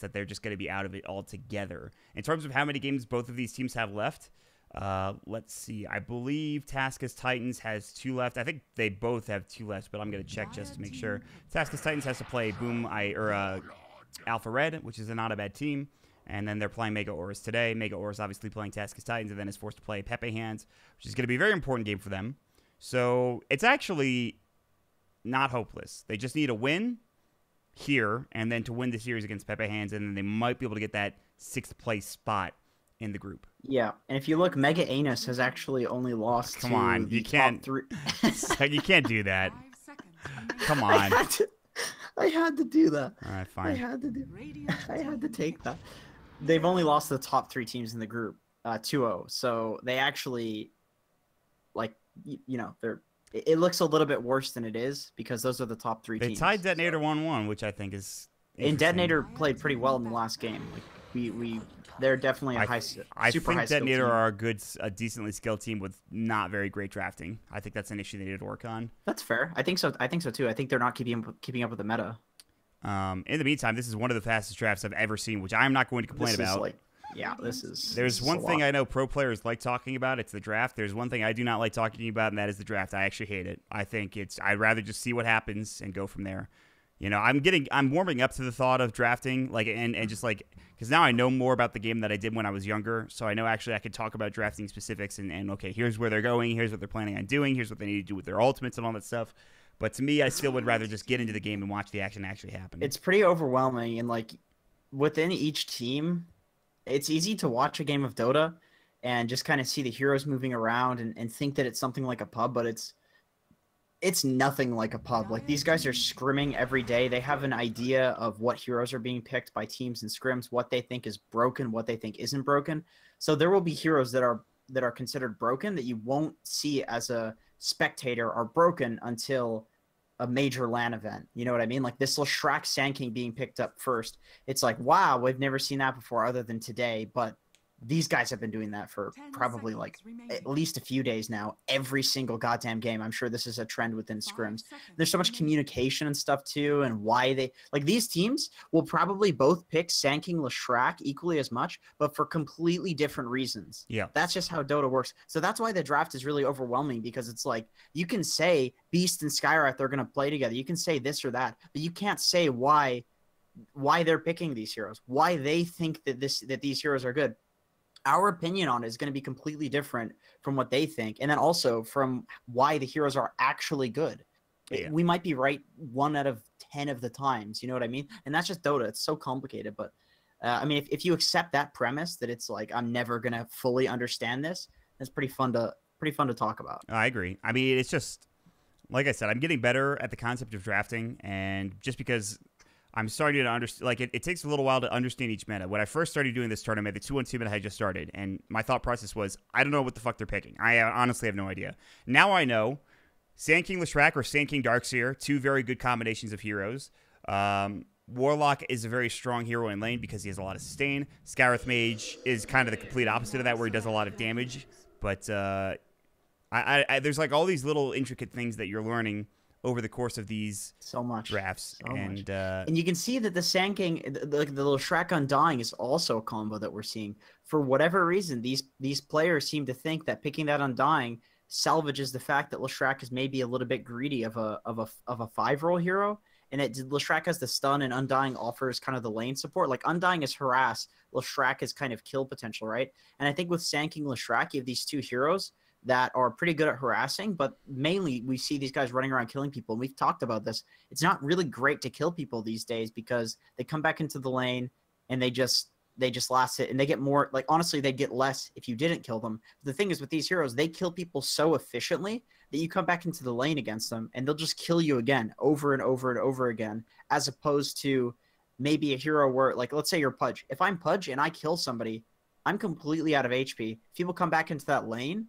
that they're just going to be out of it altogether. In terms of how many games both of these teams have left, let's see. I believe Taskus Titans has 2 left. I think they both have 2 left, but I'm going to check just to make sure. Taskus Titans has to play Alpha Red, which is not a bad team. And then they're playing Mega Aorus today. Mega Aorus obviously playing Taskus Titans, and then is forced to play Pepe Hands, which is going to be a very important game for them. So it's actually not hopeless. They just need a win here, and then to win the series against Pepe Hands, and then they might be able to get that 6th place spot in the group. Yeah, and if you look, Mega Anus has actually only lost. Come on, you can't. You can't do that. Come on. I had to do that. All right, fine. I had to take that. They've only lost the top 3 teams in the group, 2-0. So they actually, like, you know, it looks a little bit worse than it is because those are the top 3 teams. They tied Detonator 1-1, which I think is. And Detonator played pretty well in the last game. Like they're definitely a super high skill Detonator team. are a decently skilled team with not very great drafting. I think that's an issue they need to work on. That's fair. I think so too. I think they're not keeping up with the meta. In the meantime, this is one of the fastest drafts I've ever seen, which I'm not going to complain about. There's one thing I know pro players like talking about. It's the draft. There's one thing I do not like talking about, and that is the draft. I actually hate it. I think I'd rather just see what happens and go from there. You know, I'm warming up to the thought of drafting, like, and just like, because now I know more about the game than I did when I was younger. So I know actually I could talk about drafting specifics and okay, here's where they're going, here's what they're planning on doing, here's what they need to do with their ultimates and all that stuff. But to me, I still would rather just get into the game and watch the action actually happen. It's pretty overwhelming, and like within each team, it's easy to watch a game of Dota and just kind of see the heroes moving around and think that it's something like a pub, but it's nothing like a pub. Like, these guys are scrimming every day. They have an idea of what heroes are being picked by teams in scrims, what they think is broken, what they think isn't broken. So there will be heroes that are considered broken that you won't see as a spectator are broken until a major LAN event. You know what I mean? Like this Leshrac Sand King being picked up first. It's like, wow, we've never seen that before other than today. But these guys have been doing that for probably like at least a few days now. Every single goddamn game. I'm sure this is a trend within scrims. There's so much communication and stuff too, and why they like these teams will probably both pick Sand King Leshrac equally as much, but for completely different reasons. Yeah, that's just how Dota works. So that's why the draft is really overwhelming, because it's like you can say Beast and Skywrath are going to play together. You can say this or that, but you can't say why they're picking these heroes, why they think that these heroes are good. Our opinion on it is going to be completely different from what they think, and then also from why the heroes are actually good. Yeah. We might be right 1 out of 10 of the times, you know what I mean? And that's just Dota. It's so complicated, but I mean, if you accept that premise that it's like I'm never going to fully understand this, it's pretty fun to talk about. I agree. I mean, it's just like I said, I'm getting better at the concept of drafting, and just because I'm starting to understand, like, it takes a little while to understand each meta. When I first started doing this tournament, the 2-on-2 meta had just started, and my thought process was, I don't know what the fuck they're picking. I honestly have no idea. Now I know. Sand King Leshrac or Sand King Darkseer, 2 very good combinations of heroes. Warlock is a very strong hero in lane because he has a lot of sustain. Skywrath Mage is kind of the complete opposite of that, where he does a lot of damage. But there's like all these little intricate things that you're learning over the course of these drafts. And you can see that the Sand King, the Leshrac Undying is also a combo that we're seeing. For whatever reason, these players seem to think that picking that Undying salvages the fact that Leshrac is maybe a little bit greedy of a 5-roll hero. And Leshrac has the stun, and Undying offers kind of the lane support. Like, Undying is harass, Leshrac is kind of kill potential, right? And I think with Sand King Leshrac, you have these 2 heroes that are pretty good at harassing, but mainly we see these guys running around killing people. And we've talked about this. It's not really great to kill people these days because they come back into the lane and they just last it, and they get more, like, honestly, they get less if you didn't kill them. The thing is with these heroes, they kill people so efficiently that you come back into the lane against them and they'll just kill you again over and over and over again, as opposed to maybe a hero where, like, let's say you're Pudge. If I'm Pudge and I kill somebody, I'm completely out of HP. If people come back into that lane,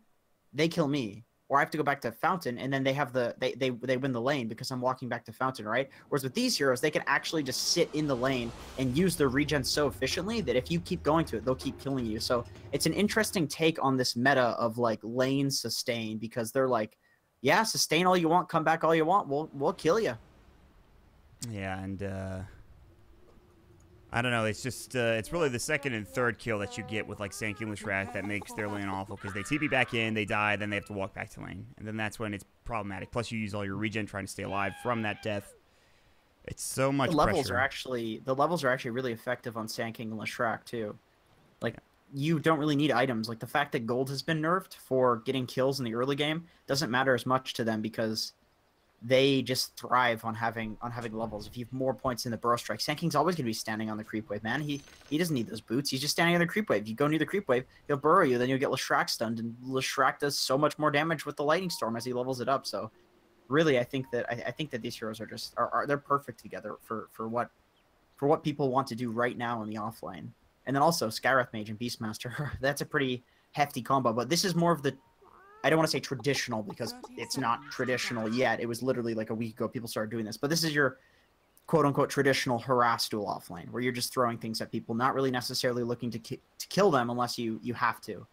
they kill me, or I have to go back to Fountain, and then they have they win the lane because I'm walking back to Fountain, right? Whereas with these heroes, they can actually just sit in the lane and use their regen so efficiently that if you keep going to it, they'll keep killing you. So it's an interesting take on this meta of like lane sustain, because they're like, yeah, sustain all you want, come back all you want, we'll kill you. Yeah, and I don't know. It's just it's really the second and third kill that you get with like Sanky and Leshrac that makes their lane awful because they TP back in, they die, then they have to walk back to lane, and then that's when it's problematic. Plus, you use all your regen trying to stay alive from that death. It's so much the levels pressure. The levels are actually really effective on Sanking and Leshrac too. Like you don't really need items. Like the fact that gold has been nerfed for getting kills in the early game doesn't matter as much to them because they just thrive on having levels. If you have more points in the burrow strike, Sanking's always going to be standing on the creep wave, man. He doesn't need those boots. He's just standing on the creep wave. You go near the creep wave, he'll burrow you, then you'll get Leshrac stunned, and Leshrac does so much more damage with the lightning storm as he levels it up. So, really, I think that these heroes are just they're perfect together for what people want to do right now in the offlane. And then also Skywrath Mage and Beastmaster. That's a pretty hefty combo. But this is more of the I don't want to say traditional because it's not traditional yet. It was literally like a week ago people started doing this. But this is your quote-unquote traditional harass duel offlane where you're just throwing things at people, not really necessarily looking to kill them unless you have to.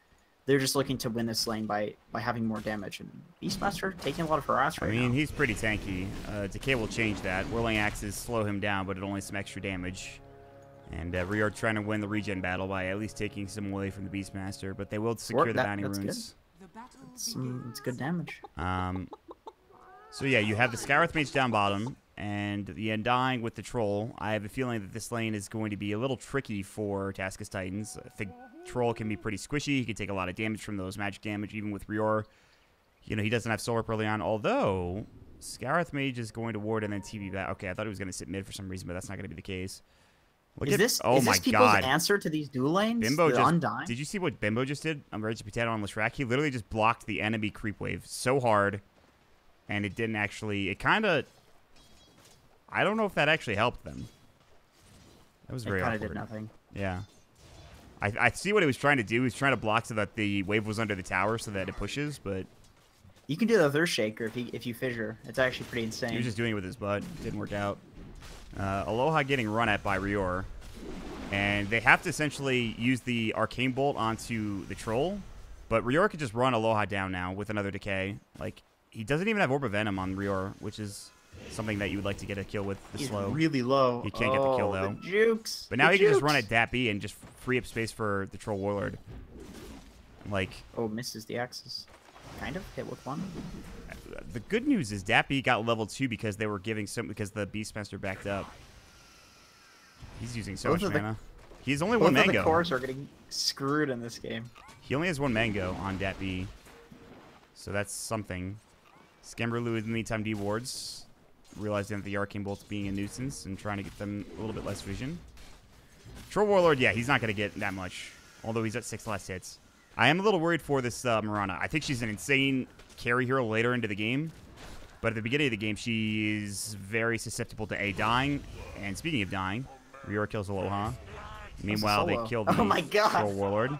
They're just looking to win this lane by having more damage. And Beastmaster taking a lot of harass right now. I mean, he's pretty tanky. Decay will change that. Whirling Axes slow him down, but it only some extra damage. And we are trying to win the regen battle by at least taking some away from the Beastmaster, but they will secure the bounty runes. It's good damage. So yeah, you have the Skywrath Mage down bottom, and the Undying with the Troll. I have a feeling that this lane is going to be a little tricky for Taskus Titans. I think Troll can be pretty squishy. He can take a lot of damage from those magic damage, even with Rior. You know, he doesn't have Solar early on, although Skywrath Mage is going to ward and then TP back. Okay, I thought he was going to sit mid for some reason, but that's not going to be the case. Is this people's answer to these duel lanes? Bimbo the Undying? Did you see what Bimbo just did on Rage Potato on Leshrac? He literally just blocked the enemy creep wave so hard, and it didn't actually... It kind of... I don't know if that actually helped them. That was very awkward. It kind of did nothing. Yeah. I see what he was trying to do. He was trying to block so that the wave was under the tower so that it pushes, but... You can do the Thirst Shaker if you fissure. It's actually pretty insane. He was just doing it with his butt. Didn't work out. Aloha getting run at by Rior. And they have to essentially use the Arcane Bolt onto the Troll. But Rior could just run Aloha down now with another Decay. Like, he doesn't even have Orb of Venom on Rior, which is something that you would like to get a kill with the slow. He's really low. He can't get the kill, though. The jukes. But now he can just run at DAP-B and just free up space for the Troll Warlord. Like... Oh, misses the axis. Kind of. Hit with one. The good news is DAP-B got level 2 because they were giving because the Beastmaster backed up. He's using so much mana. He's only one mango. The cores are getting screwed in this game. He only has one mango on DAP-B. So that's something. Skemberlu in the meantime dewards, realizing that the Arcane Bolt's being a nuisance and trying to get them a little bit less vision. Troll Warlord, yeah, he's not going to get that much, although he's at 6 last hits. I am a little worried for this Mirana. I think she's an insane carry hero later into the game, but at the beginning of the game, she's very susceptible to dying. And speaking of dying, Rior kills Aloha. Meanwhile, they kill the Troll Warlord.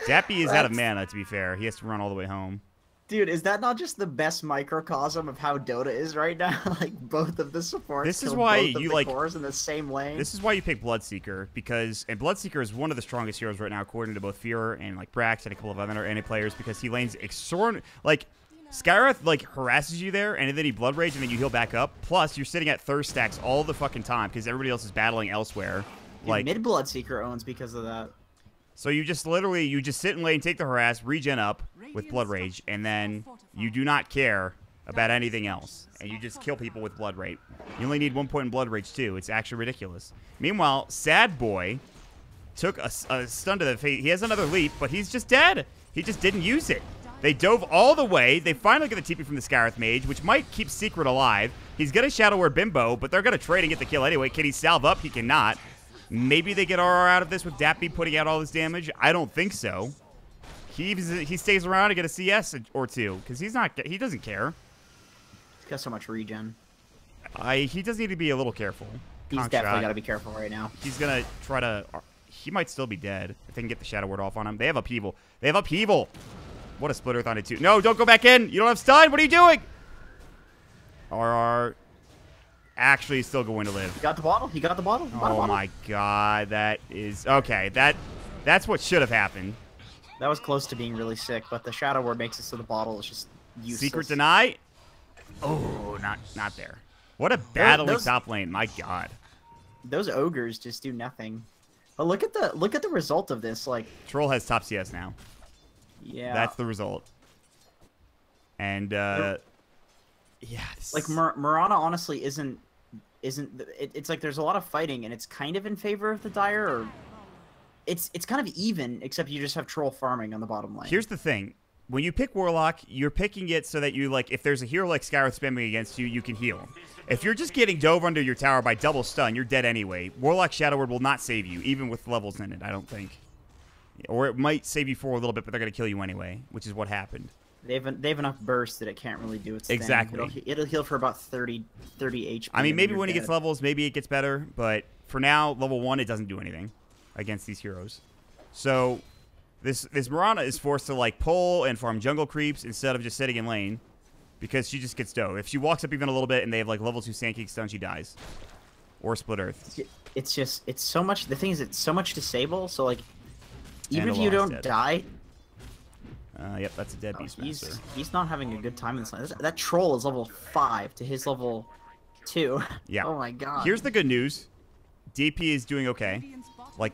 DAP-B is out of mana, to be fair. He has to run all the way home. Dude, is that not just the best microcosm of how Dota is right now? Like, both of the supports this is why you like cores in the same lane. This is why you pick Bloodseeker, and Bloodseeker is one of the strongest heroes right now, according to both Fear and like Brax and a couple of other NA players, because he lanes extraordinary. Like, Skywrath like harasses you there, and then he Blood Rage, and then you heal back up. Plus, you're sitting at thirst stacks all the fucking time because everybody else is battling elsewhere. Dude, like mid Bloodseeker owns because of that. So you just literally sit in lane, take the harass, regen up with Blood Rage, and then you do not care about anything else, and you just kill people with Blood Rage. You only need 1 point in Blood Rage too. It's actually ridiculous. Meanwhile, Sad Boy took a stun to the face. He has another leap, but he's just dead. He just didn't use it. They dove all the way. They finally get the TP from the Skywrath Mage, which might keep Secret alive. He's going to Shadow Word Bimbo, but they're going to trade and get the kill anyway. Can he salve up? He cannot. Maybe they get RR out of this with DAP-B putting out all this damage. I don't think so. He stays around to get a CS or two because he doesn't care. He's got so much regen. He does need to be a little careful. He's definitely got to be careful right now. He's gonna try to. He might still be dead if they can get the Shadow Word off on him. They have Upheaval. They have Upheaval. What a Split Earth on it too. No, don't go back in. You don't have stun. What are you doing? RR. Actually still going to live. He got the bottle. He got the bottle. Oh my god, that is okay. That's what should have happened. That was close to being really sick, but the Shadow Word makes it so the bottle is just useless. Secret deny. Oh, not there. What a battling top lane. My god. those ogres just do nothing. But look at the result of this. Like Troll has top CS now. Yeah, that's the result. And yeah, like Mirana honestly isn't. It's like there's a lot of fighting, and it's kind of in favor of the Dire, or it's kind of even, except you just have Troll farming on the bottom lane. Here's the thing. When you pick Warlock, you're picking it so that you, like, if there's a hero like Skywrath spamming against you, you can heal him. If you're just getting dove under your tower by double stun, you're dead anyway. Warlock Shadow Word will not save you, even with levels in it, I don't think. Or it might save you for a little bit, but they're going to kill you anyway, which is what happened. They have enough burst that it can't really do its exactly. thing. It'll heal for about 30 HP. I mean, maybe when it gets levels, maybe it gets better, but for now, level 1, it doesn't do anything against these heroes. So this Mirana is forced to, like, pull and farm jungle creeps instead of just sitting in lane, because she just gets dove. If she walks up even a little bit and they have, like, level 2 Sand King stun, she dies. Or Split Earth. It's so much. The thing is, it's so much disable. So, like, even if you don't die. Yep, that's a dead Beastmaster. He's not having a good time in this line. That Troll is level 5 to his level 2. Yeah. Oh my god. Here's the good news. DP is doing okay. Like,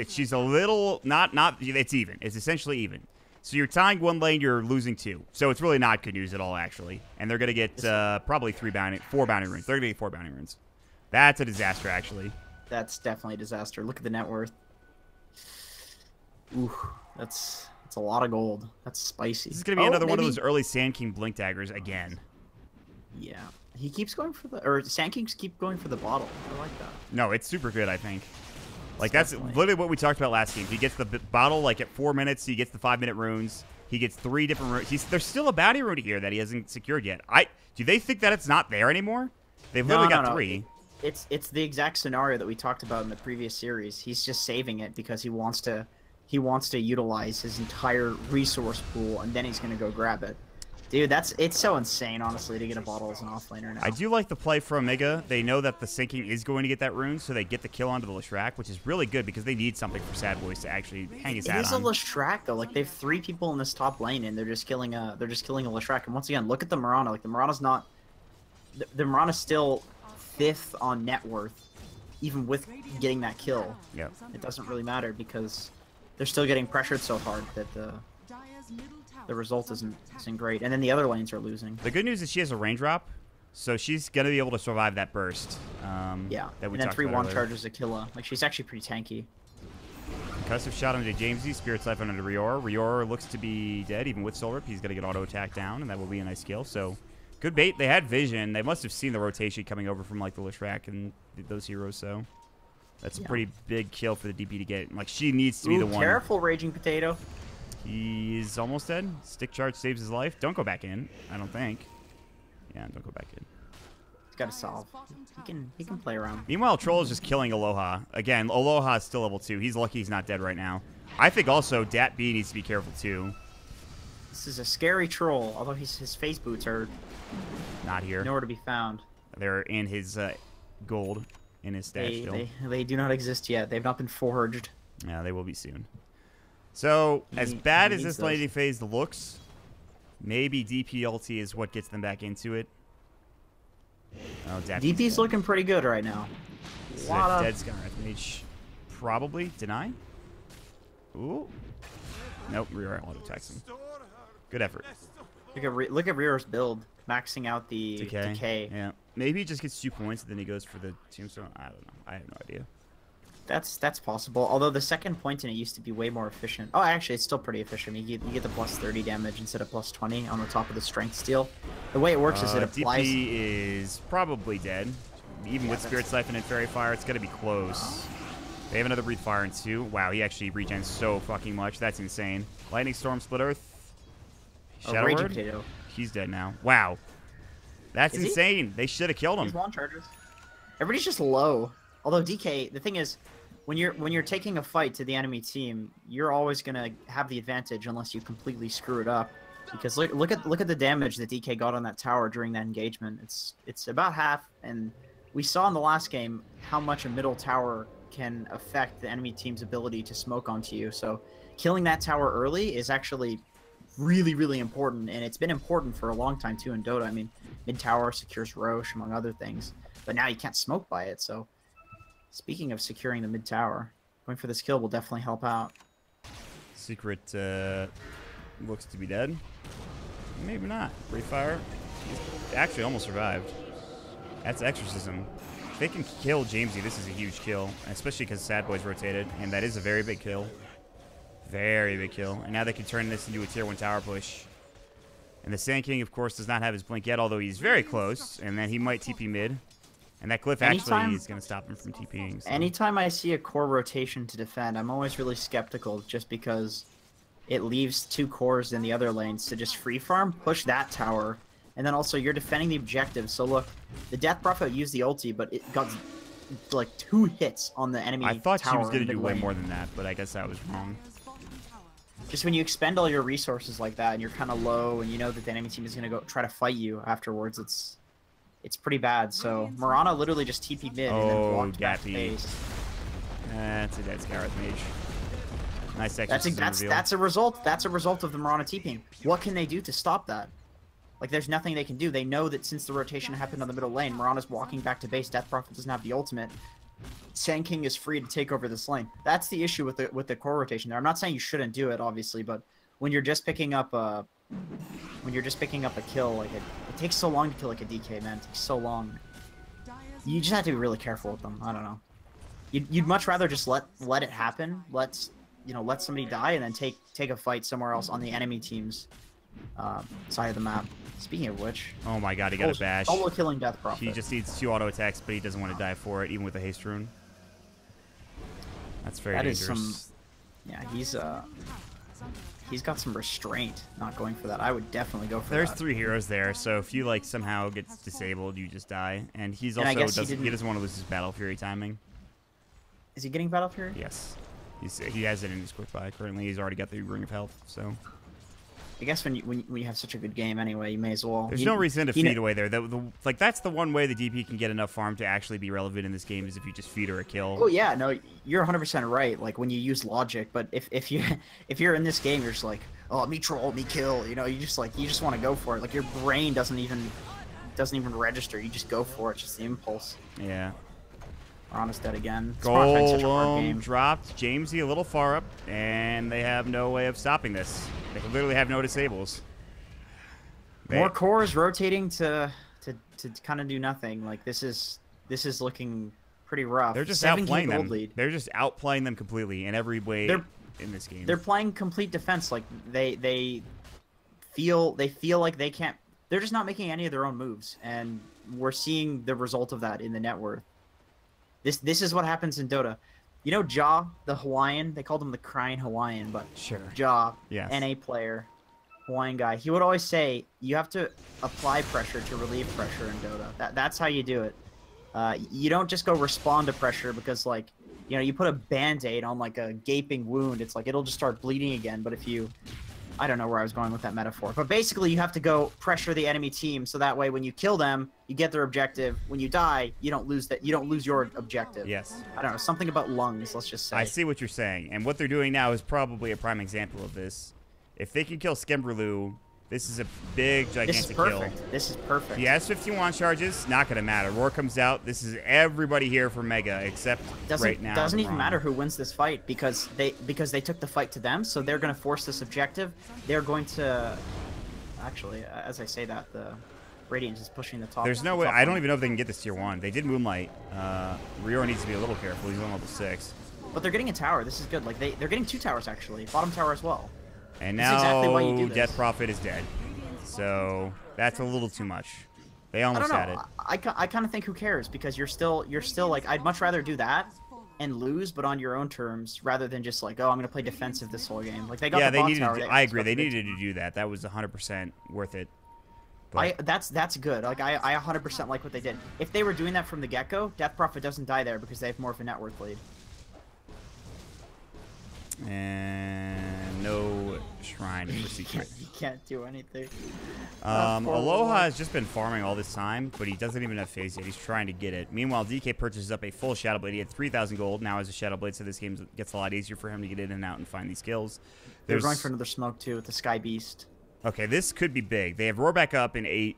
she's a little it's even. It's essentially even. So you're tying 1 lane, you're losing 2. So it's really not good news at all, actually. And they're gonna get probably 4 bounty runes. They're gonna get 4 bounty runes. That's a disaster, actually. That's definitely a disaster. Look at the net worth. Ooh, that's a lot of gold. That's spicy. This is gonna be another one of those early Sand King Blink Daggers again. Yeah, he keeps going for Sand Kings keep going for the bottle. I like that. No, it's super good, I think. Like, that's literally what we talked about last game. He gets the bottle, like, at 4 minutes. He gets the 5-minute runes. He gets 3 different runes. There's still a bounty rune here that he hasn't secured yet. Do they think that it's not there anymore? They've literally got 3. It's the exact scenario that we talked about in the previous series. He's just saving it because he wants to utilize his entire resource pool, and then he's gonna go grab it. Dude, it's so insane, honestly, to get a bottle as an offlaner now. I do like the play from Omega. They know that the sinking is going to get that rune, so they get the kill onto the Leshrac, which is really good because they need something for Sad Boys to actually hang his hat on. It is a Leshrac though. Like, they have 3 people in this top lane, and they're just killing a Leshrac. And once again, look at the Mirana. Like, the Mirana's not. The Mirana's still 5th on net worth, even with getting that kill. Yeah. It doesn't really matter because they're still getting pressured so hard that the result isn't great. And then the other lanes are losing. The good news is she has a raindrop, so she's going to be able to survive that burst. Yeah, that we and then talked 3 about wand earlier. charges Aquila. Like, she's actually pretty tanky. Concussive shot onto Jamesy, Spirit Siphon onto Rior. Rior looks to be dead, even with Soul Rip. He's going to get auto attack down, and that will be a nice kill. So, good bait. They had vision. They must have seen the rotation coming over from, like, the Leshrac and those heroes, so that's a pretty big kill for the DP to get. Like, she needs to be the one. Careful, Raging Potato. He's almost dead. Stick charge saves his life. Don't go back in, I don't think. Yeah, don't go back in. He's got to solve. He can play around. Meanwhile, Troll is just killing Aloha. Again, Aloha is still level 2. He's lucky he's not dead right now. I think also Dat B needs to be careful too. This is a scary Troll, although his face boots are not here. Nowhere to be found. They're in his gold, in his stash still. They do not exist yet. They've not been forged. Yeah, they will be soon. So, as bad as this laning phase looks, maybe DP ulti is what gets them back into it. Oh, DP's looking pretty good right now. Dead Skywrath Mage. Probably. Deny? Ooh. Nope, Rear auto attacks him. Good effort. Look at Rior's build. Maxing out the decay. Yeah. Maybe he just gets 2 points and then he goes for the tombstone. I don't know. I have no idea. That's possible. Although the second point in it used to be way more efficient. Oh, actually, it's still pretty efficient. You get the plus 30 damage instead of plus 20 on the top of the strength steal. The way it works is it applies. DP is probably dead. Even with Spirit Siphon and Fairy Fire, it's going to be close. They have another Breathe Fire in 2. Wow, he actually regens so fucking much. That's insane. Lightning Storm, Split Earth. Shadow Raging Word? Potato. He's dead now. Wow. That's insane. They should have killed him. He's wand charges. Everybody's just low. Although DK, the thing is, when you're taking a fight to the enemy team, you're always gonna have the advantage unless you completely screw it up. Because look at the damage that DK got on that tower during that engagement. It's about half, and we saw in the last game how much a middle tower can affect the enemy team's ability to smoke onto you. So killing that tower early is actually really, really important, and it's been important for a long time too in Dota. I mean, mid tower secures Roche among other things, but now you can't smoke by it, so Speaking of securing the mid tower, going for this kill will definitely help out. Secret looks to be dead. Maybe not. Free fire. He's actually almost survived. That's Exorcism. If they can kill Jamesy, this is a huge kill, especially because Sad Boy's rotated, and that is a very big kill. Very big kill. And now they can turn this into a tier 1 tower push. And the Sand King, of course, does not have his blink yet, although he's very close, and then he might TP mid. And that Glyph actually is going to stop him from TPing. So. Anytime I see a core rotation to defend, I'm always really skeptical just because it leaves 2 cores in the other lanes to just free farm, push that tower, and then also you're defending the objective. So look, the Death Prophet used the ulti, but it got like 2 hits on the enemy tower. I thought she was going to do way more than that, but I guess I was wrong. Just when you expend all your resources like that and you're kind of low and you know that the enemy team is going to go try to fight you afterwards, it's pretty bad. So Mirana literally just TP mid and then walked back to base. That's a dead Scarlet Mage. Nice execution. That's a result. That's a result of the Mirana TPing. What can they do to stop that? Like, there's nothing they can do. They know that since the rotation happened on the middle lane, Mirana's walking back to base. Death Prophet doesn't have the ultimate. Sand King is free to take over this lane. That's the issue with the core rotation there. I'm not saying you shouldn't do it, obviously, but when you're just picking up a kill, like it takes so long to kill like a DK, man. It takes so long. You just have to be really careful with them. I don't know. You'd much rather just let it happen. Let somebody die and then take a fight somewhere else on the enemy team's side of the map. Speaking of which, oh my god, he got a bash. Solo killing Death Prophet. He just needs 2 auto attacks, but he doesn't want to die for it, even with a haste rune. That's very dangerous. Yeah, he's got some restraint not going for that. I would definitely go for that. There's 3 heroes there, so if you like somehow gets disabled, you just die. And he's also he doesn't want to lose his Battle Fury timing. Is he getting Battle Fury? Yes. He has it in his quick buy. Currently, he's already got the Ring of Health, so... I guess when you have such a good game anyway, you may as well. There's no reason to feed away there. Like, that's the one way the DP can get enough farm to actually be relevant in this game is if you just feed her a kill. Oh yeah, no, you're 100% right. Like when you use logic, but if you're in this game, you're just like, oh, me troll, me kill. You know, you just want to go for it. Like your brain doesn't even register. You just go for it. It's just the impulse. Yeah. Mirana's dead again. Golem dropped Jamesy a little far up, and they have no way of stopping this. They literally have no disables. More cores rotating to kind of do nothing. Like this is looking pretty rough. They're just outplaying them. They're just outplaying them completely in every way in this game. They're playing complete defense. Like they feel like they can't. They're just not making any of their own moves, and we're seeing the result of that in the net worth. This is what happens in Dota. You know Ja, the Hawaiian? They called him the crying Hawaiian, but sure. Ja, yes. NA player, Hawaiian guy. He would always say, you have to apply pressure to relieve pressure in Dota. That's how you do it. You don't just go respond to pressure because, like, you know, you put a Band-Aid on, like, a gaping wound. It's like, it'll just start bleeding again. But if you... I don't know where I was going with that metaphor. But basically, you have to go pressure the enemy team so that way when you kill them, you get their objective. When you die, you don't lose that. You don't lose your objective. Yes. I don't know. Something about lungs, let's just say. I see what you're saying. And what they're doing now is probably a prime example of this. If they can kill Skemberlu, this is a big, gigantic kill. This is perfect. He has 15 wand charges. Not going to matter. Roar comes out. This is everybody here for Mega, except right now. Doesn't even matter who wins this fight because they took the fight to them, so they're going to force this objective. They're going to... Actually, as I say that, the Radiant is pushing the top. There's no way. I don't even know if they can get this tier 1. They did Moonlight. Rior needs to be a little careful. He's on level 6. But they're getting a tower. This is good. Like they're getting 2 towers, actually. Bottom tower as well. And now exactly why you do this. Death Prophet is dead. So that's a little too much. They almost had it. I kind of think who cares because you're still like I'd much rather do that and lose but on your own terms rather than just like, oh, I'm going to play defensive this whole game. Like they got the bot tower. I agree. They needed to do that. That was 100% worth it. But that's good. Like I 100% like what they did. If they were doing that from the get-go, Death Prophet doesn't die there because they have more of a net worth lead. And no shrine for secret. He can't do anything. Aloha has just been farming all this time, but he doesn't even have phase yet. He's trying to get it. Meanwhile, DK purchases up a full Shadow Blade. He had 3,000 gold. Now has a Shadow Blade, so this game gets a lot easier for him to get in and out and find these kills. They're going for another smoke too with the Sky Beast. Okay, this could be big. They have Roar back up in 8.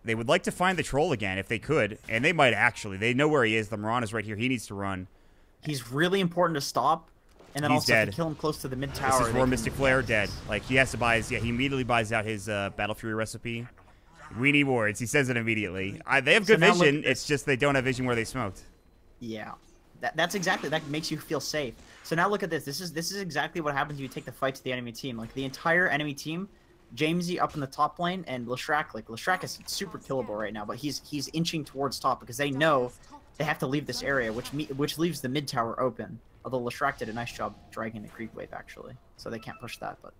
They would like to find the troll again if they could, and they might actually. They know where he is. The Mirana's right here. He needs to run. He's really important to stop, and then He's also dead. to kill him close to the mid tower. This is Roar Mystic Flare, dead. Like, he has to buy his... Yeah, he immediately buys out his Battle Fury recipe. We need wards. He says it immediately. They have good vision. It's just they don't have vision where they smoked. Yeah. That's exactly... That makes you feel safe. So now look at this. This is exactly what happens when you take the fight to the enemy team. Like, the entire enemy team... Jamesy up in the top lane, and Leshrac, like, Leshrac is super killable right now, but he's inching towards top because they know they have to leave this area, which leaves the mid tower open. Although Leshrac did a nice job dragging the creep wave, actually, so they can't push that, but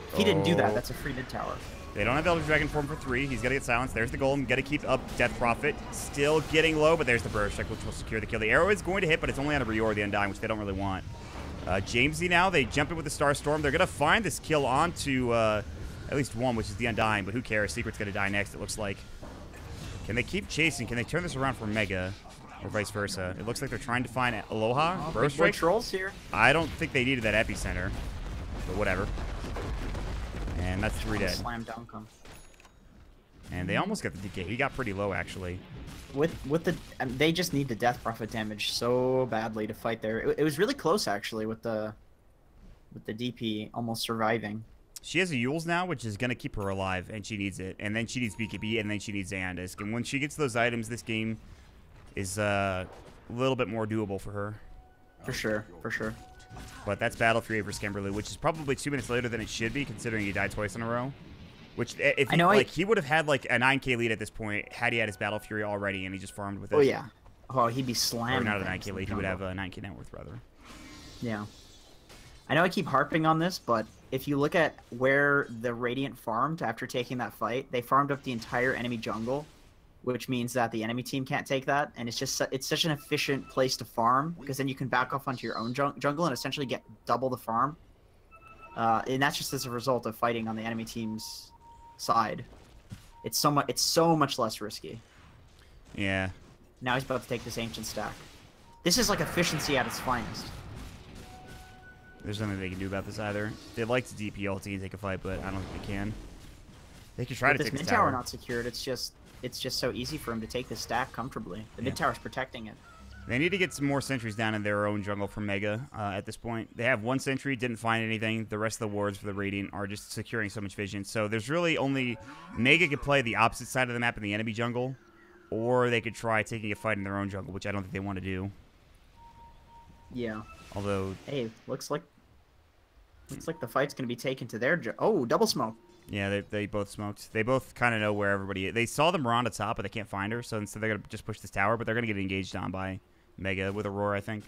if he didn't do that, that's a free mid tower. They don't have Elder Dragon form for 3. He's got to get silenced. There's the golem. Got to keep up Death Prophet. Still getting low, but there's the Burst Check, which will secure the kill. The arrow is going to hit, but it's only on a Reor, the Undying, which they don't really want. Jamesy now, they jump in with the Star Storm. They're going to find this kill onto... at least one, which is the Undying, but who cares? Secret's going to die next, it looks like. Can they keep chasing? Can they turn this around for Mega? Or vice versa? It looks like they're trying to find Aloha. Burst Strike. Trolls here. I don't think they needed that Epicenter. But whatever. And that's 3 dead. Slam dunk him. And they almost got the DK. He got pretty low, actually. With the... they just need the Death Prophet damage so badly to fight there. It was really close, actually, with the DP almost surviving. She has a Yules now, which is going to keep her alive, and she needs it. And then she needs BKB, and then she needs Xayah. And when she gets those items, this game is a little bit more doable for her. For sure, for sure. But that's Battle Fury for Skimberloo, which is probably 2 minutes later than it should be, considering he died twice in a row. Which, if he, he would have had like a 9k lead at this point had he had his Battle Fury already, and he just farmed with it. Oh, yeah. Oh, he'd be slammed. Or not a 9k lead, he would have a 9k net worth, rather. Yeah. I know I keep harping on this, but if you look at where the Radiant farmed after taking that fight, they farmed up the entire enemy jungle, which means that the enemy team can't take that, and it's such an efficient place to farm, because then you can back off onto your own jungle and essentially get double the farm. And that's just as a result of fighting on the enemy team's side. It's so much less risky. Yeah. Now he's about to take this ancient stack. This is like efficiency at its finest. There's nothing they can do about this either. They'd like to DP ulti and take a fight, but I don't think they can. They could try to take this this mid tower tower. Not secured. It's just so easy for him to take this stack comfortably. The mid tower's protecting it. They need to get some more sentries down in their own jungle for Mega at this point. They have 1 sentry, didn't find anything. The rest of the wards for the Radiant are just securing so much vision. So there's really only... Mega could play the opposite side of the map in the enemy jungle, or they could try taking a fight in their own jungle, which I don't think they want to do. Yeah. Although... Hey, looks like the fight's going to be taken to their... Oh, double smoke. Yeah, they both smoked. They both kind of know where everybody is. They saw the Miranda top, but they can't find her, so instead they're going to just push this tower, but they're going to get engaged on by Mega with Aurora, I think.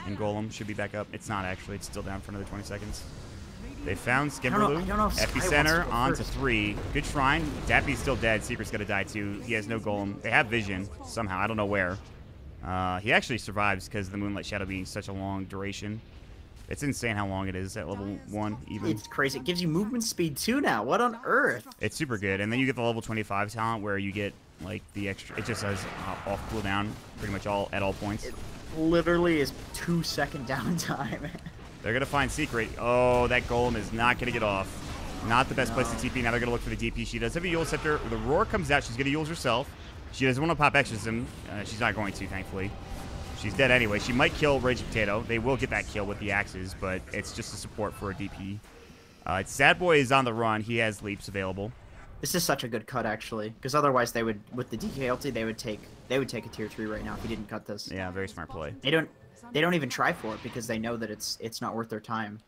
And Golem should be back up. It's not, actually. It's still down for another 20 seconds. They found Skimberloo. Epicenter on to 3. Good shrine. Dappy's still dead. Secret's going to die, too. He has no Golem. They have vision, somehow. I don't know where. He actually survives because of the Moonlight Shadow being such a long duration. It's insane how long it is at level 1, even. It's crazy. It gives you movement speed, too, now. What on earth? It's super good. And then you get the level 25 talent where you get, like, the extra... It just has off cooldown pretty much at all points. It literally is 2-second downtime. They're going to find Secret. Oh, that Golem is not going to get off. Not the best place to TP. Now they're going to look for the DP. She does have a Yule Scepter. The Roar comes out. She's going to Yules herself. She doesn't want to pop Exorcism. She's not going to, thankfully. She's dead anyway. She might kill Raging Potato. They will get that kill with the axes, but it's just a support for a DP. Sad Boy is on the run. He has leaps available. This is such a good cut, actually, because otherwise they would, with the DK ulti, they would take a tier 3 right now if he didn't cut this. Yeah, very smart play. They don't even try for it because they know that it's not worth their time.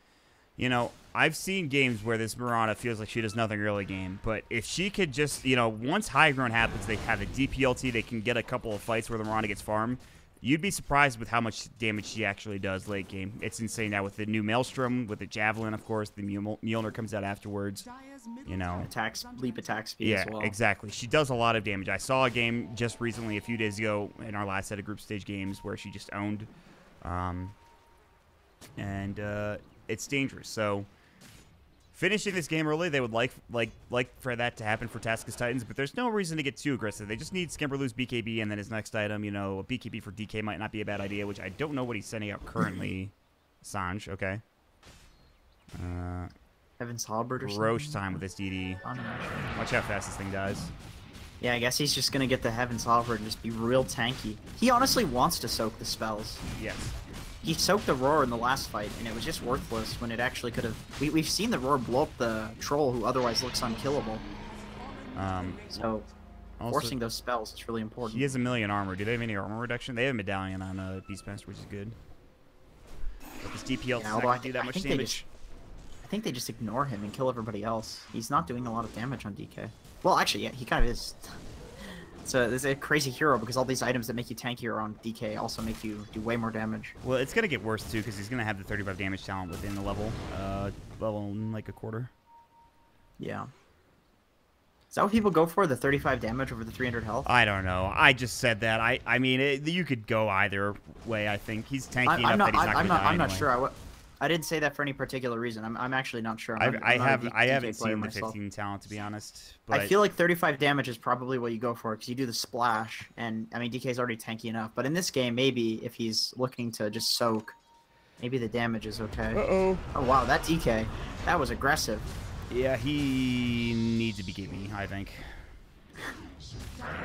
You know, I've seen games where this Mirana feels like she does nothing early game, but if she could just, you know, once high ground happens, they have a DP ulti, they can get a couple of fights where the Mirana gets farmed. You'd be surprised with how much damage she actually does late game. It's insane now with the new Maelstrom, with the Javelin, of course. The Mjolnir comes out afterwards. You know. Leap attack speed as well. Yeah, exactly. She does a lot of damage. I saw a game just recently, a few days ago, in our last set of group stage games where she just owned. It's dangerous. So finishing this game early, they would like for that to happen for Taskus Titans, but there's no reason to get too aggressive. They just need Skimberloo's BKB, and then his next item, you know, a BKB for DK might not be a bad idea, which I don't know what he's sending out currently. Sanj, okay. Heaven's Halberd or something. Roche time with this DD. Watch how fast this thing dies. Yeah, I guess he's just gonna get the Heaven's Offer and just be real tanky. He honestly wants to soak the spells. Yes. He soaked the Roar in the last fight, and it was just worthless when it actually could have... We've seen the Roar blow up the Troll, who otherwise looks unkillable. So, also, forcing those spells is really important. He has 1,000,000 armor. Do they have any armor reduction? They have a medallion on Beastmaster, which is good. But this DPL does not gonna do that much damage. I think they just ignore him and kill everybody else. He's not doing a lot of damage on DK. Well, actually, yeah, he kind of is. So this is a crazy hero because all these items that make you tankier on DK also make you do way more damage. Well, it's gonna get worse too because he's gonna have the 35 damage talent within the level in like a quarter. Yeah. Is that what people go for? The 35 damage over the 300 health? I don't know. I just said that. I mean, you could go either way. I think he's tanky enough that he's not gonna die I'm not anyway. sure. I didn't say that for any particular reason. I'm actually not sure. I haven't seen the 15 talent, to be honest. But I feel like 35 damage is probably what you go for because you do the splash, and I mean DK's already tanky enough. But in this game, maybe if he's looking to just soak, maybe the damage is okay. Uh-oh. Oh wow, that DK, that was aggressive. Yeah, he needs a BKB, I think.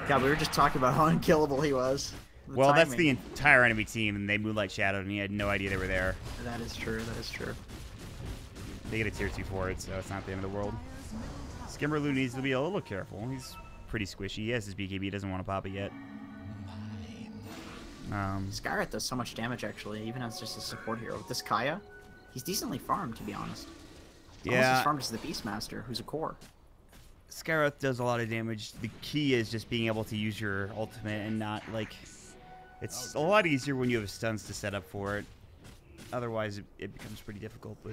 God, we were just talking about how unkillable he was. Well, that's the entire enemy team, and they Moonlight Shadowed, and he had no idea they were there. That is true. That is true. They get a tier 2 for it, so it's not the end of the world. Skimmerloo needs to be a little careful. He's pretty squishy. He has his BKB. Doesn't want to pop it yet. Skyrat does so much damage, actually, even as just a support hero. With this Kaya, he's decently farmed, to be honest. He's almost as farmed as the Beastmaster, who's a core. Skyrath does a lot of damage. The key is just being able to use your ultimate and not, like... It's a lot easier when you have stuns to set up for it. Otherwise, it becomes pretty difficult, but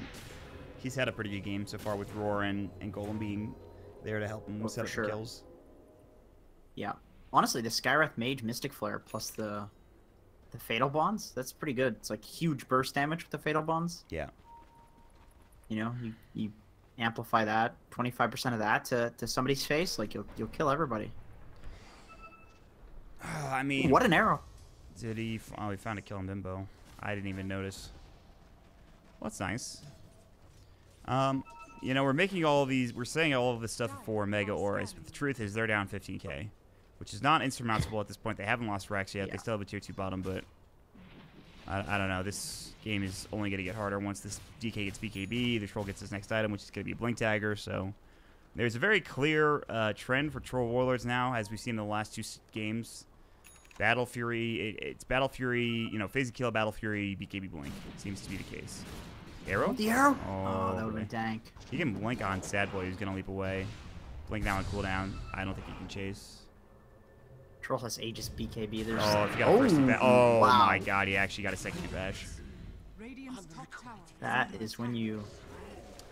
he's had a pretty good game so far with Roar and Golem being there to help him set up the kills. Yeah. Honestly, the Skyrath Mage Mystic Flare plus the Fatal Bonds, that's pretty good. It's like huge burst damage with the Fatal Bonds. Yeah. You know, you amplify that, 25% of that to somebody's face, like you'll kill everybody. I mean... What an arrow. Did he... Oh, he found a kill in Bimbo. I didn't even notice. Well, that's nice. You know, we're making all of these... We're saying all of this stuff for Mega Aorus, but the truth is they're down 15k, which is not insurmountable at this point. They haven't lost Rex yet. Yeah. They still have a tier 2 bottom, but... I don't know. This game is only going to get harder once this DK gets BKB. The Troll gets his next item, which is going to be a Blink Dagger, so... There's a very clear trend for Troll Warlords now, as we've seen in the last 2 games. Battle Fury, it's Battle Fury, you know, Phase of Kill, Battle Fury, BKB Blink. Seems to be the case. Arrow? The arrow? Oh, that would have been dank. He can blink on Sad Boy, who's going to leap away. Blink now on cooldown. I don't think he can chase. Troll has Aegis BKB. There's... Oh, if he got a first bash. Oh, wow. my God, he actually got a second bash. That is when you...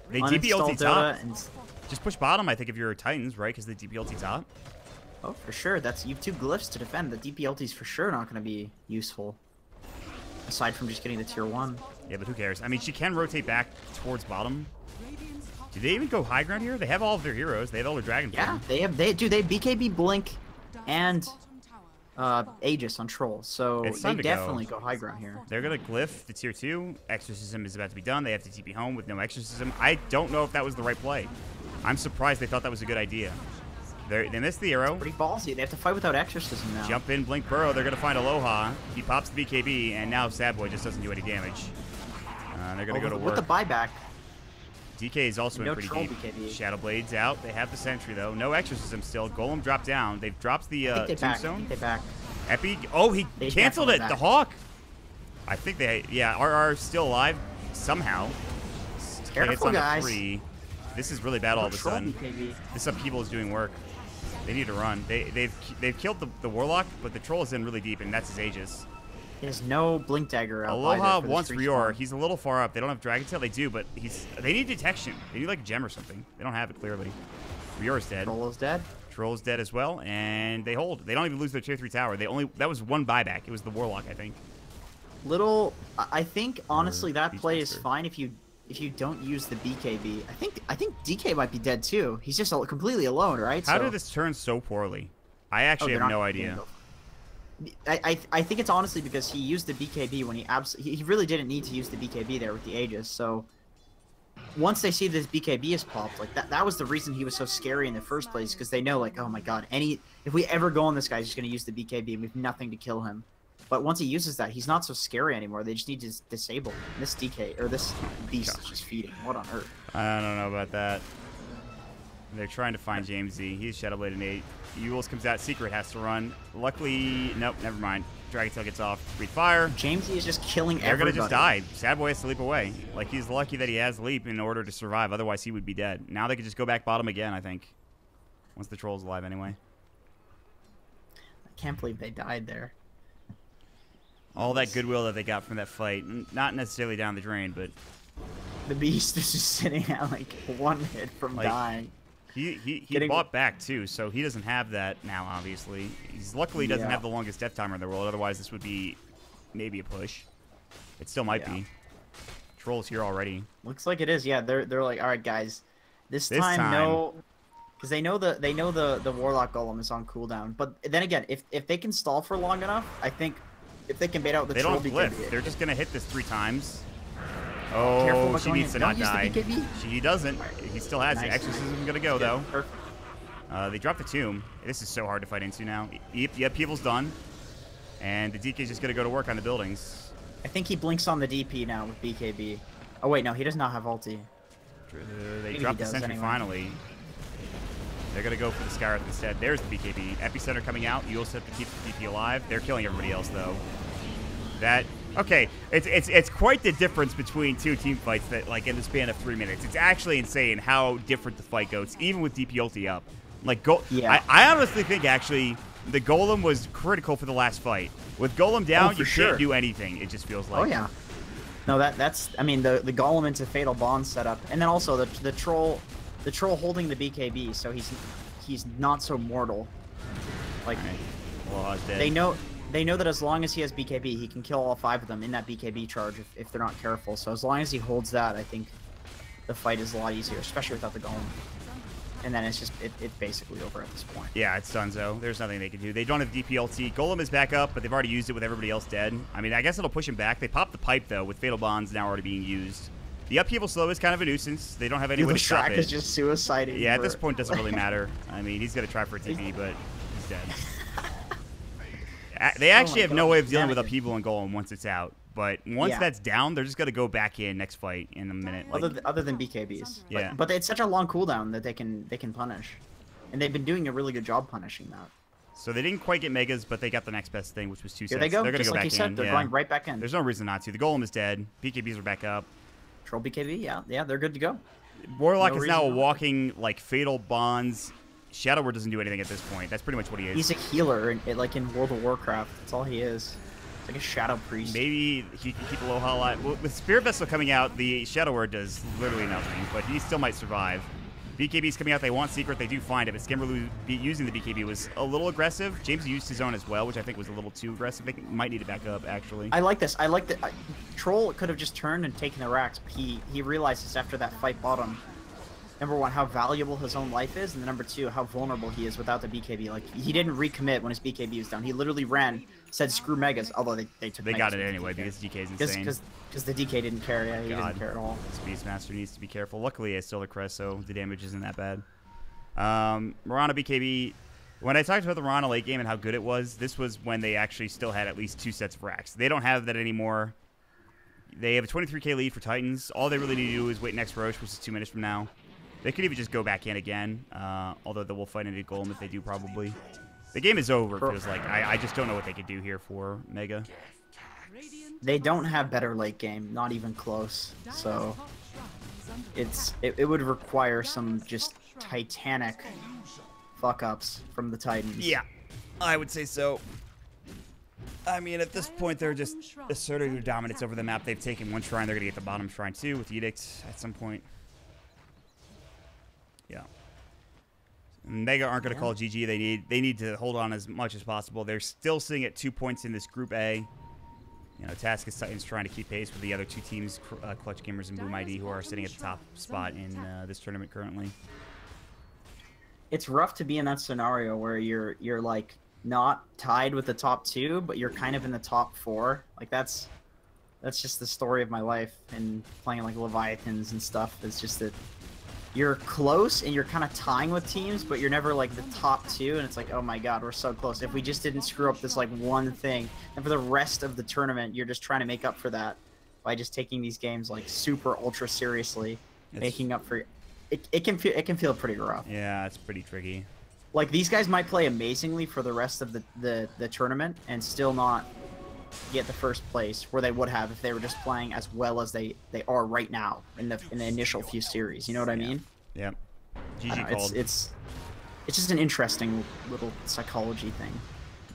They DP ulti top. And... Just push bottom, I think, if you're Titans, right? Because they DP ulti top. Oh, for sure. You have 2 glyphs to defend. The DP ulti is for sure not going to be useful. Aside from just getting the tier 1. Yeah, but who cares? I mean, she can rotate back towards bottom. Do they even go high ground here? They have all of their heroes. They have all their dragon form. Yeah, they do. They have BKB Blink and Aegis on Troll, so they definitely go high ground here. They're going to glyph the tier 2. Exorcism is about to be done. They have to TP home with no exorcism. I don't know if that was the right play. I'm surprised they thought that was a good idea. They missed the arrow. It's pretty ballsy. They have to fight without exorcism now. Jump in, Blink Burrow. They're going to find Aloha. He pops the BKB, and now Sad Boy just doesn't do any damage. They're going to go to work. With the buyback. DK is also in pretty deep. BKB. Shadow Blade's out. They have the Sentry, though. No exorcism still. Golem dropped down. They've dropped the Tombstone. They back. Epi. Oh, he canceled it. The Hawk. I think they... Yeah, RR still alive somehow. Careful, guys. 3. This is really bad all of a sudden. This upheaval is doing work. They need to run. They've killed the Warlock, but the Troll is in really deep, and that's his Aegis. He has no Blink Dagger out. Aloha wants Rior. He's a little far up. They don't have Dragon Tail. They do, but they need detection. They need like a gem or something. They don't have it clearly. Rior's dead. Troll is dead. Troll is dead as well, and they hold. They don't even lose their tier 3 tower. That was 1 buyback. It was the Warlock, I think. I think honestly that play is fine if you don't use the BKB. I think DK might be dead too. He's just completely alone, right? How did this turn so poorly? I actually have no idea. I think it's honestly because he used the BKB when he really didn't need to use the BKB there with the Aegis. So once they see this BKB is popped, like that was the reason he was so scary in the first place, because they know, like, oh my god, if we ever go on this guy, he's just going to use the BKB and we have nothing to kill him. But once he uses that, he's not so scary anymore. They just need to disable him. This DK, or this beast is just feeding. What on earth? I don't know about that. They're trying to find James Z. He's Shadow Blade and 8. Euls comes out. Secret has to run. Luckily, nope, never mind. Dragon Tail gets off. Breathe fire. James Z is just killing They're everybody. going to just die. Sad Boy has to leap away. Like, he's lucky that he has leap in order to survive. Otherwise, he would be dead. Now they could just go back bottom again, I think. Once the Troll's alive anyway. I can't believe they died there. All that goodwill that they got from that fight. Not necessarily down the drain, but... The beast is just sitting at, like, 1 hit from dying. He bought back, too, so he doesn't have that now, obviously. He's luckily doesn't have the longest death timer in the world. Otherwise, this would be maybe a push. It still might be. Troll's here already. Looks like it is. Yeah, they're like, all right, guys, this time no, because they know the Warlock Golem is on cooldown. But then again, if they can stall for long enough, I think if they can bait out the Troll, they don't flip. They're just gonna hit this 3 times. Careful, Oh, she needs to not die. He doesn't. He still has it. Nice. Exorcism's gonna go, though. Perfect. They dropped the tomb. This is so hard to fight into now. Yep, people's done. And the DK's just gonna go to work on the buildings. I think he blinks on the DP now with BKB. Oh wait, no, he does not have ulti. They dropped the sentry finally. They're gonna go for the Skyrath instead. There's the BKB. Epicenter coming out. You also have to keep the DP alive. They're killing everybody else, though. Okay, it's quite the difference between 2 team fights that, like, in the span of 3 minutes. It's actually insane how different the fight goes, even with DP ulti up. Like, I honestly think, actually, the Golem was critical for the last fight. With Golem down, you can't do anything, it just feels like. Oh, yeah. No, that's, I mean, the Golem into Fatal Bond setup. And then also the Troll holding the BKB, so he's not so mortal. Like, well, they know that as long as he has BKB, he can kill all 5 of them in that BKB charge if they're not careful. So as long as he holds that, I think the fight is a lot easier, especially without the Golem. And then it's just, it's basically over at this point. Yeah, it's Dunzo. There's nothing they can do. They don't have DP ulti. Golem is back up, but they've already used it with everybody else dead. I mean, I guess it'll push him back. They popped the pipe, though, with Fatal Bonds now already being used. The upheaval slow is kind of a nuissance. They don't have any way to stop it. The Shrek is just suiciding. Yeah, at this point, it doesn't really matter. I mean, he's going to try for a TP, but he's dead. They actually have no way of dealing with upheaval and Golem once it's out. But once that's down, they're just going to go back in next fight in a minute. Like, other than BKBs. Yeah. But it's such a long cooldown that they can punish. And they've been doing a really good job punishing that. So they didn't quite get Megas, but they got the next best thing, which was 2 sets. Here they go. They're going to go back in. They're going right back in. There's no reason not to. The Golem is dead. BKBs are back up. Troll BKB, yeah, they're good to go. Warlock is now a walking, like, Fatal Bonds. Shadow Word doesn't do anything at this point. That's pretty much what he is. He's a healer, like in World of Warcraft. That's all he is. It's like a Shadow Priest. Maybe he can keep Aloha alive. Well, with Spirit Vessel coming out, the Shadow Word does literally nothing, but he still might survive. BKB's coming out. They want Secret. They do find it, but Skimmerlu using the BKB was a little aggressive. James used his own as well, which I think was a little too aggressive. They might need to back up, actually. I like this. I like that. Troll could have just turned and taken the racks, but he realizes after that fight bottom, number 1, how valuable his own life is, and then number 2, how vulnerable he is without the BKB. Like, he didn't recommit when his BKB was down. He literally ran, said screw Megas, although they took They got it anyway because DK's insane. Because the DK didn't care. Yeah, he didn't care at all. This Beastmaster needs to be careful. Luckily, it's still a crest, so the damage isn't that bad. Mirana BKB. When I talked about the Mirana late game and how good it was, this was when they actually still had at least 2 sets of racks. They don't have that anymore. They have a 23k lead for Titans. All they really need to do is wait next Roche, which is 2 minutes from now. They could even just go back in again, although they will fight into Golem if they do, probably. The game is over, it feels like. I just don't know what they could do here for Mega. They don't have better late game, not even close. So it would require some just titanic fuck-ups from the Titans. Yeah, I would say so. I mean, at this point, they're just asserting their dominance over the map. They've taken 1 shrine. They're going to get the bottom shrine, too, with Edict at some point. Yeah. Mega aren't going to call GG. They need to hold on as much as possible. They're still sitting at 2 points in this Group A. You know, Task is Titans trying to keep pace with the other 2 teams, Clutch Gamers and Boom ID, who are sitting at the top spot in this tournament currently. It's rough to be in that scenario where you're like not tied with the top 2, but you're kind of in the top 4. Like that's That's just the story of my life and playing like Leviathans and stuff. It's just that you're close and you're kind of tying with teams, but you're never like the top two. And it's like, oh my god, we're so close. If we just didn't screw up this like one thing, and for the rest of the tournament, you're just trying to make up for that by just taking these games like super ultra seriously, making up for it. It can feel pretty rough. Yeah, it's pretty tricky. Like these guys might play amazingly for the rest of the tournament and still not get the first place where they would have if they were just playing as well as they are right now in the initial few series. You know what I mean? Yeah. GG called. It's just an interesting little psychology thing.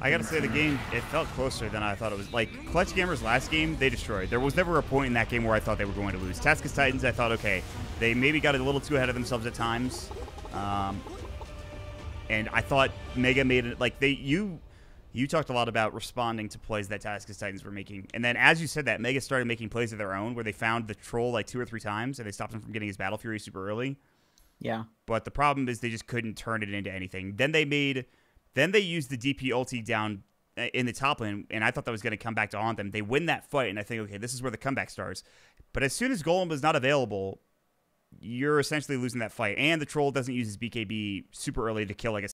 I gotta say, the game, it felt closer than I thought it was. Like, Clutch Gamer's last game, they destroyed. There was never a point in that game where I thought they were going to lose. Taskus Titans, I thought, okay, they maybe got a little too ahead of themselves at times. And I thought Mega made it, like, you talked a lot about responding to plays that Taskus Titans were making. And then as you said that, Mega started making plays of their own where they found the troll like 2 or 3 times and they stopped him from getting his Battle Fury super early. Yeah. But the problem is they just couldn't turn it into anything. Then they used the DP ulti down in the top lane, and I thought that was going to come back to haunt them. They win that fight, and I think, okay, this is where the comeback starts. But as soon as Golem is not available, you're essentially losing that fight. And the troll doesn't use his BKB super early to kill like a